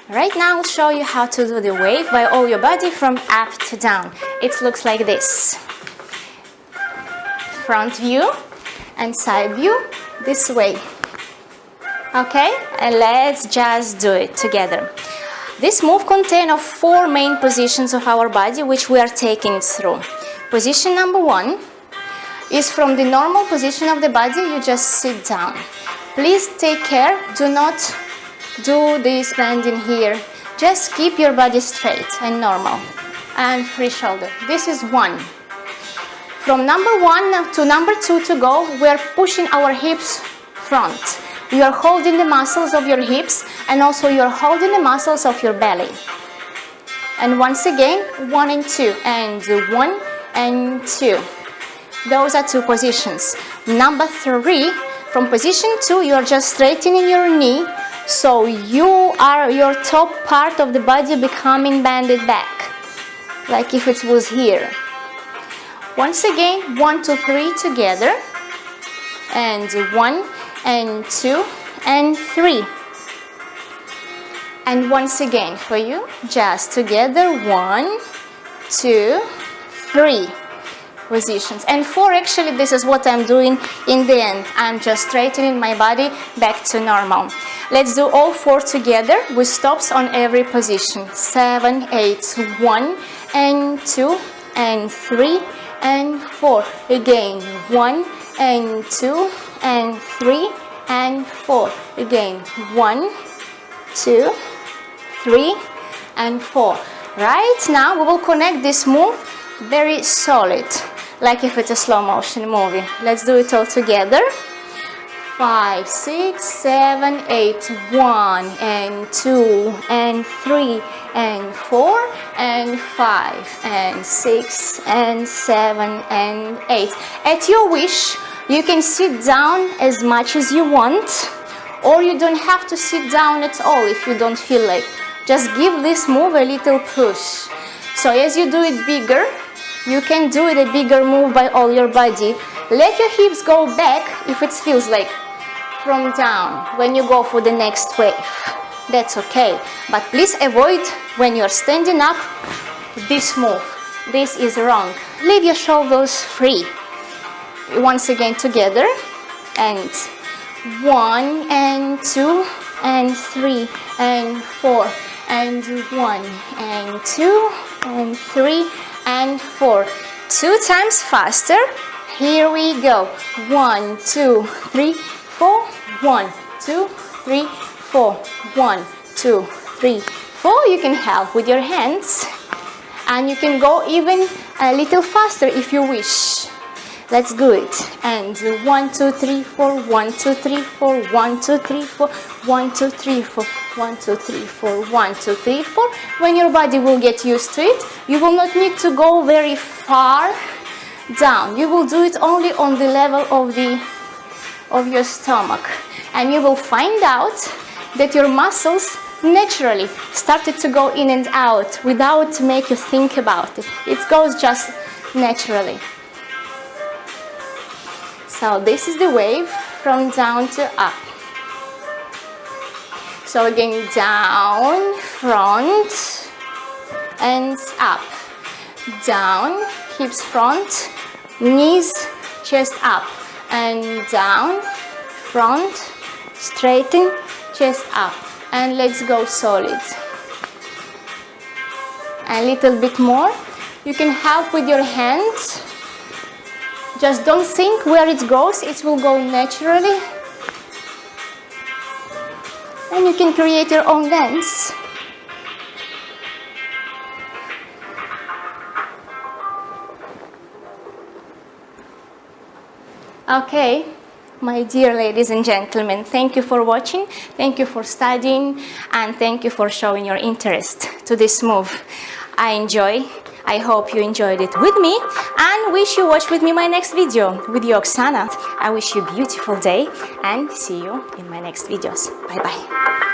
Right now I'll show you how to do the wave by all your body from up to down. It looks like this. Front view and side view this way. Okay, and let's just do it together. This move contains of 4 main positions of our body which we are taking it through. Position number 1 is from the normal position of the body, you just sit down. Please take care, do not do this bending here. Just keep your body straight and normal. And free shoulder. This is 1. From number 1 to number 2 to go, we are pushing our hips front. You are holding the muscles of your hips and also you are holding the muscles of your belly. And once again, 1 and 2, and 1 and 2. Those are 2 positions. Number 3, from position 2, you are just straightening your knee, so your top part of the body becoming bended back, like if it was here. Once again, 1, 2, 3 together, and 1 and 2 and 3. And once again for you, just together, 1, 2, 3 positions. And 4, actually, this is what I'm doing in the end. I'm just straightening my body back to normal. Let's do all 4 together with stops on every position. 7, 8, 1 and 2 and 3 and 4. Again, 1 and 2 and 3 and 4. Again, 1, 2, 3 and 4. Right now we will connect this move very solid, like if it's a slow motion movie. Let's do it all together. 5, 6, 7, 8, 1 and 2 and 3 and 4 and 5 and 6 and 7 and 8. At your wish, you can sit down as much as you want, or you don't have to sit down at all if you don't feel like. Just give this move a little push. So as you do it bigger, you can do it a bigger move by all your body. Let your hips go back if it feels like from down when you go for the next wave. That's okay. But please avoid when you're standing up this move. This is wrong. Leave your shoulders free. Once again together, and 1 and 2 and 3 and 4 and 1 and 2 and 3 and 4. 2 times faster. Here we go. 1, 2, 3, 4. 1, 2, 3, 4. 1, 2, 3, 4. You can help with your hands, and you can go even a little faster if you wish. Let's do it. And 1, 2, 3, 4, 1, 2, 3, 4, 1, 2, 3, 4, 1, 2, 3, 4, 1, 2, 3, 4, 1, 2, 3, 4. When your body will get used to it, you will not need to go very far down. You will do it only on the level of your stomach. And you will find out that your muscles naturally started to go in and out without make you think about it. It goes just naturally. So this is the wave from down to up. So again, down, front, and up. Down, hips front, knees, chest up. And down, front, straighten, chest up. And let's go solid. A little bit more. You can help with your hands. Just don't think where it goes, it will go naturally. And you can create your own dance. Okay, my dear ladies and gentlemen, thank you for watching, thank you for studying, and thank you for showing your interest to this move. I hope you enjoyed it with me, and wish you watch with me my next video with you, Oksana. I wish you a beautiful day and see you in my next videos. Bye bye.